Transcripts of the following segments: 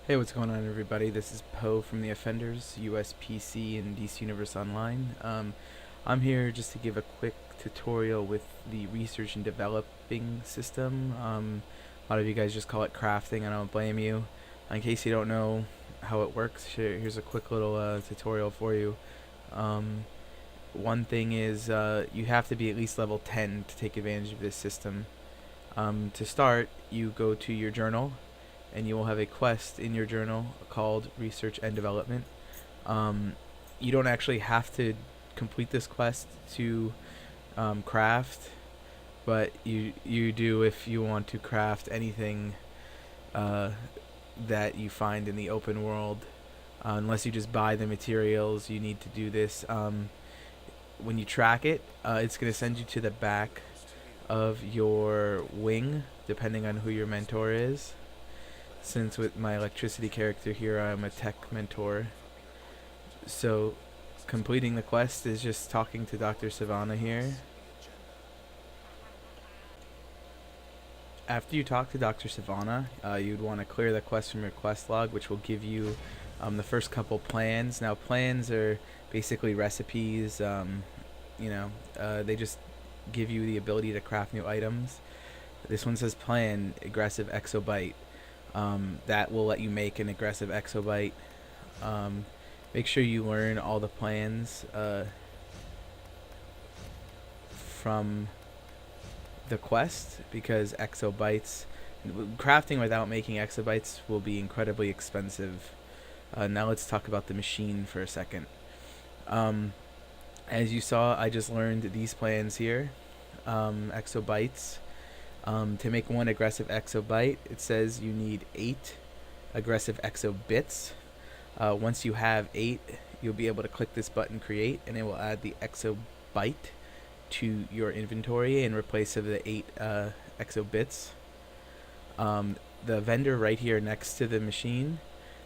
Hey, what's going on, everybody? This is Poe from the Offenders, USPC, and DC Universe Online. I'm here just to give a quick tutorial with the research and developing system. A lot of you guys just call it crafting, I don't blame you. In case you don't know how it works, here's a quick little tutorial for you. One thing is you have to be at least level 10 to take advantage of this system. To start, you go to your journal, and you will have a quest in your journal called Research and Development. You don't actually have to complete this quest to craft, but you do if you want to craft anything that you find in the open world. Unless you just buy the materials, you need to do this. When you track it, it's going to send you to the back of your wing, depending on who your mentor is. Since with my electricity character here, I'm a tech mentor. So completing the quest is just talking to Dr. Savannah here. After you talk to Dr. Savannah, you'd want to clear the quest from your quest log, which will give you the first couple plans. Now, plans are basically recipes. They just give you the ability to craft new items. This one says plan aggressive Exo Byte. That will let you make an aggressive Exo Byte. Make sure you learn all the plans from the quest, because Exo Bytes, crafting without making Exo Bytes will be incredibly expensive. Now let's talk about the machine for a second. As you saw, I just learned these plans here, Exo Bytes. To make one aggressive Exo Byte, it says you need 8 aggressive Exo Bits. Once you have 8, you'll be able to click this button, create, and it will add the Exo Byte to your inventory in replace of the 8 Exo Bits. The vendor right here next to the machine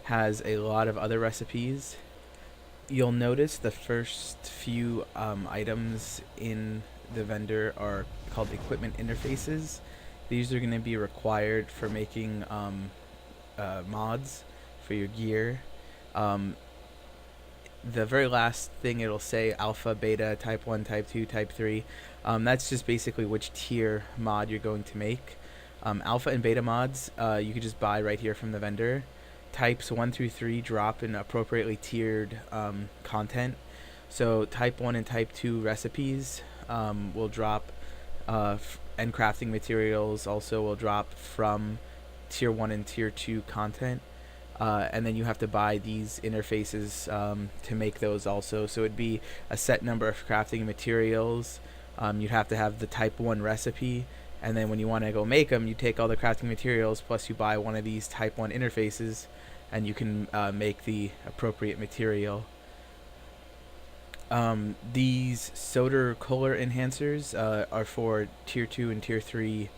has a lot of other recipes. You'll notice the first few items in the vendor are called equipment interfaces. These are going to be required for making mods for your gear. The very last thing it'll say alpha, beta, type 1, type 2, type 3. That's just basically which tier mod you're going to make. Alpha and beta mods you can just buy right here from the vendor. Types 1 through 3 drop in appropriately tiered content. So type 1 and type 2 recipes will drop, and crafting materials also will drop from tier 1 and tier 2 content. And then you have to buy these interfaces to make those also. So it'd be a set number of crafting materials. You'd have to have the type 1 recipe, and then when you want to go make them, you take all the crafting materials plus you buy one of these type 1 interfaces, and you can make the appropriate material. These Soda Color enhancers are for tier 2 and tier 3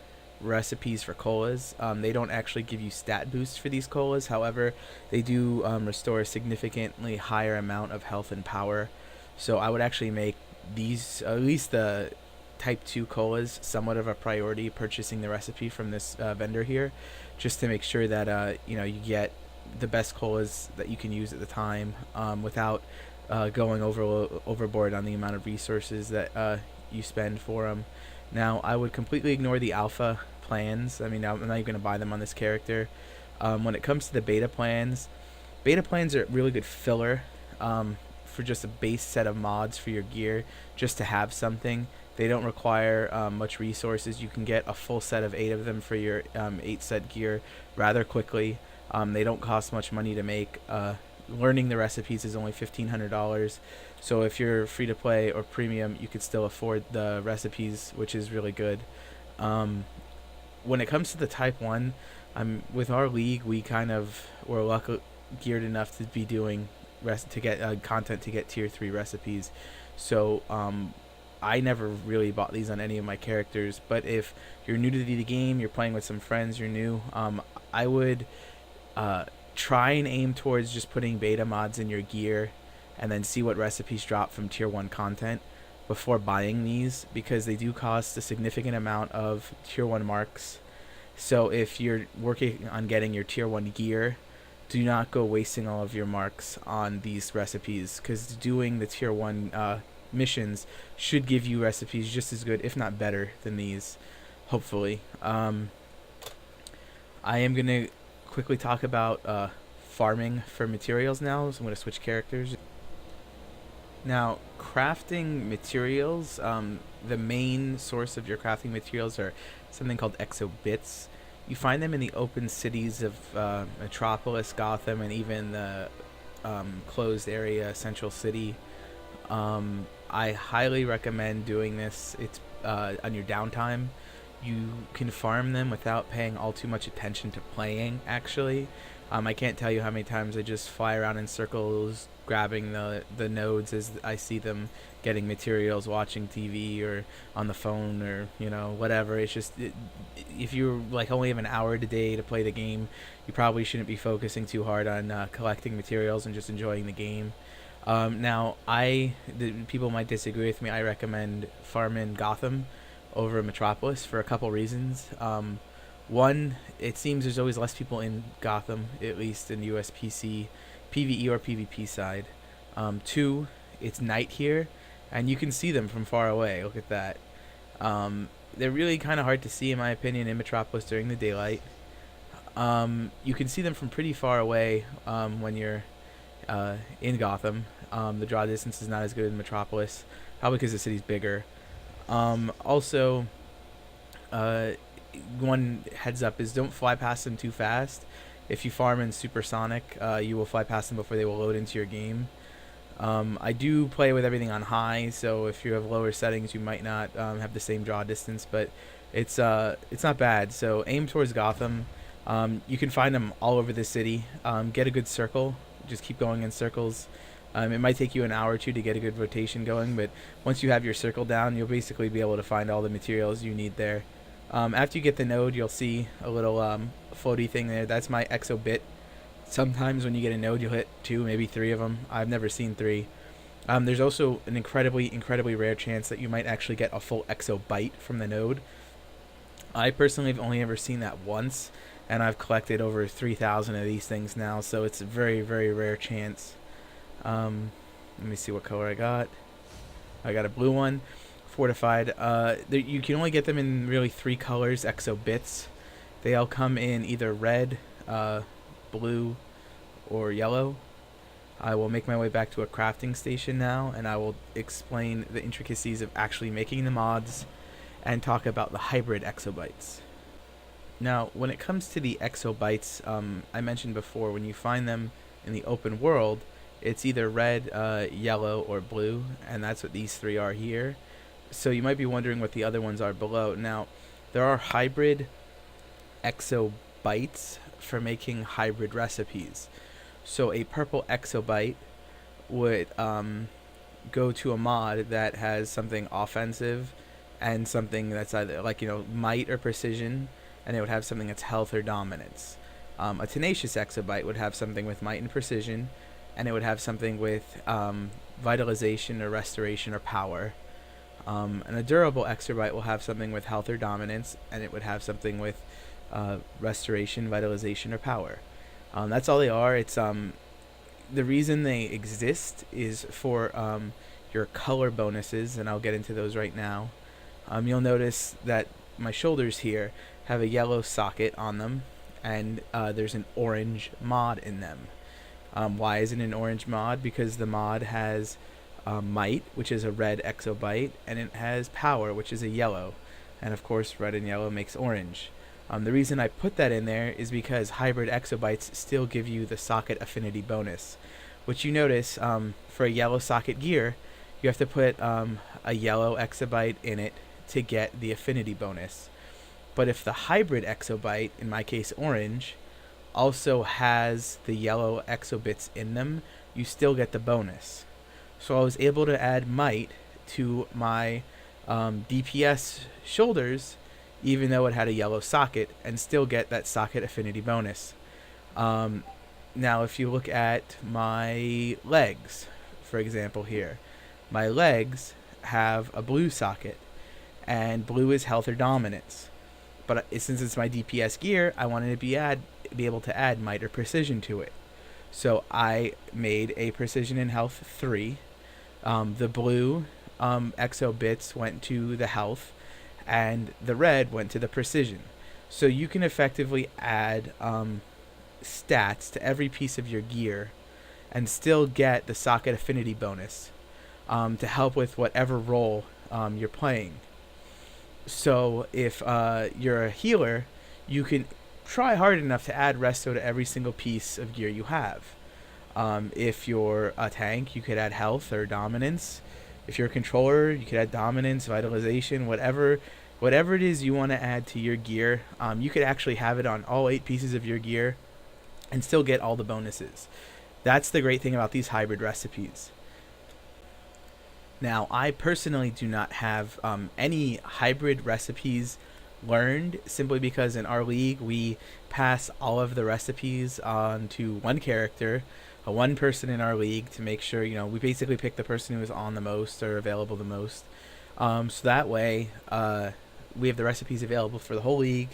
recipes for colas. They don't actually give you stat boosts for these colas, however they do restore a significantly higher amount of health and power. So I would actually make these, at least the type 2 colas, somewhat of a priority purchasing the recipe from this vendor here, just to make sure that you get the best colas that you can use at the time without going overboard on the amount of resources that you spend for them. Now, I would completely ignore the alpha plans. I mean, I'm not even going to buy them on this character. When it comes to the beta plans are really good filler for just a base set of mods for your gear, just to have something. They don't require much resources. You can get a full set of 8 of them for your 8 set gear rather quickly. They don't cost much money to make. Learning the recipes is only $1,500, so if you're free to play or premium, you could still afford the recipes, which is really good. When it comes to the type 1, with our league, we kind of were lucky geared enough to be doing content to get tier 3 recipes. So I never really bought these on any of my characters, but if you're new to the game, you're playing with some friends, you're new, I would try and aim towards just putting beta mods in your gear and then see what recipes drop from tier 1 content before buying these, because they do cost a significant amount of tier 1 marks. So if you're working on getting your tier 1 gear, do not go wasting all of your marks on these recipes, because doing the tier 1 missions should give you recipes just as good, if not better, than these, hopefully. I am going to quickly talk about farming for materials now, so I'm going to switch characters. Now, crafting materials, the main source of your crafting materials are something called Exo Bytes. You find them in the open cities of Metropolis, Gotham, and even the closed area, Central City. I highly recommend doing this. It's on your downtime. You can farm them without paying all too much attention to playing, actually. I can't tell you how many times I just fly around in circles, grabbing the nodes as I see them getting materials, watching TV or on the phone, or whatever. It's just if you like only have an hour a day to play the game, you probably shouldn't be focusing too hard on collecting materials and just enjoying the game. Now, people might disagree with me. I recommend farming Gotham over Metropolis for a couple reasons. One, it seems there's always less people in Gotham, at least in USPC, PvE or PvP side. Two, it's night here, and you can see them from far away. Look at that. They're really kind of hard to see, in my opinion, in Metropolis during the daylight. You can see them from pretty far away when you're in Gotham. The draw distance is not as good in Metropolis, probably because the city's bigger. Also, one heads up is don't fly past them too fast. If you farm in supersonic, you will fly past them before they will load into your game. I do play with everything on high, so if you have lower settings, you might not have the same draw distance, but it's not bad. So aim towards Gotham. You can find them all over the city. Get a good circle. Just keep going in circles. It might take you an hour or two to get a good rotation going, but once you have your circle down, you'll basically be able to find all the materials you need there. After you get the node, you'll see a little floaty thing there. That's my Exo Byte. Sometimes when you get a node, you'll hit 2, maybe 3 of them. I've never seen 3. There's also an incredibly rare chance that you might actually get a full Exo Byte from the node. I personally have only ever seen that once, and I've collected over 3,000 of these things now, so it's a very rare chance. Let me see what color I got. I got a blue one. Fortified. You can only get them in really 3 colors, Exo Bytes. They all come in either red, blue, or yellow. I will make my way back to a crafting station now, and I will explain the intricacies of actually making the mods and talk about the hybrid Exo Bytes. Now, when it comes to the Exo Bytes, I mentioned before, when you find them in the open world, it's either red, yellow, or blue, and that's what these 3 are here. So you might be wondering what the other ones are below. Now, there are hybrid Exo Bytes for making hybrid recipes. So a purple Exo Byte would go to a mod that has something offensive and something that's either might or precision, and it would have something that's health or dominance. A tenacious Exo Byte would have something with might and precision, and it would have something with vitalization or restoration or power. And a durable Exo Byte will have something with health or dominance, and it would have something with restoration, vitalization, or power. That's all they are. It's the reason they exist is for your color bonuses, and I'll get into those right now. You'll notice that my shoulders here have a yellow socket on them, and there's an orange mod in them. Why is it an orange mod? Because the mod has might, which is a red Exo Byte, and it has power, which is a yellow. And of course, red and yellow makes orange. The reason I put that in there is because hybrid Exo Bytes still give you the socket affinity bonus, which you notice for a yellow socket gear, you have to put a yellow Exo Byte in it to get the affinity bonus. But if the hybrid Exo Byte, in my case orange, also has the yellow Exo Bytes in them, you still get the bonus. So I was able to add might to my DPS shoulders, even though it had a yellow socket, and still get that socket affinity bonus. Now, if you look at my legs, for example here, my legs have a blue socket, and blue is health or dominance. But since it's my DPS gear, I wanted to be able to add might or precision to it. So I made a precision and health 3. The blue Exo bits went to the health, and the red went to the precision. So you can effectively add stats to every piece of your gear and still get the socket affinity bonus to help with whatever role you're playing. So if you're a healer, you can try hard enough to add resto to every single piece of gear you have. If you're a tank, you could add health or dominance. If you're a controller, you could add dominance, vitalization, whatever it is you want to add to your gear. You could actually have it on all 8 pieces of your gear and still get all the bonuses. That's the great thing about these hybrid recipes. Now, I personally do not have any hybrid recipes learned, simply because in our league we pass all of the recipes on to one character, one person in our league, to make sure, we basically pick the person who is on the most or available the most. So that way we have the recipes available for the whole league.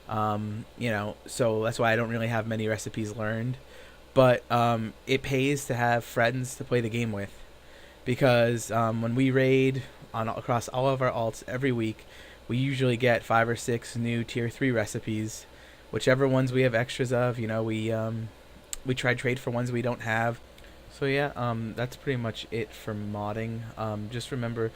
So that's why I don't really have many recipes learned. But it pays to have friends to play the game with, because when we raid across all of our alts every week, we usually get 5 or 6 new tier 3 recipes. Whichever ones we have extras of, we try to trade for ones we don't have. So yeah, that's pretty much it for modding. Just remember,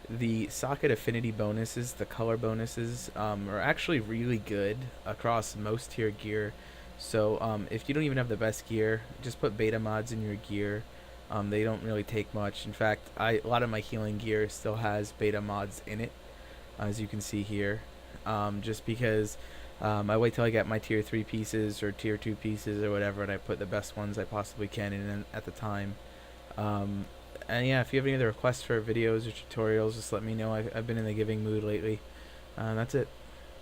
the socket affinity bonuses, the color bonuses, are actually really good across most tier gear. So if you don't even have the best gear, just put beta mods in your gear. They don't really take much. In fact, a lot of my healing gear still has beta mods in it, as you can see here. Just because I wait till I get my tier 3 pieces or tier 2 pieces or whatever, and I put the best ones I possibly can in at the time. And yeah, if you have any other requests for videos or tutorials, just let me know. I've been in the giving mood lately. That's it.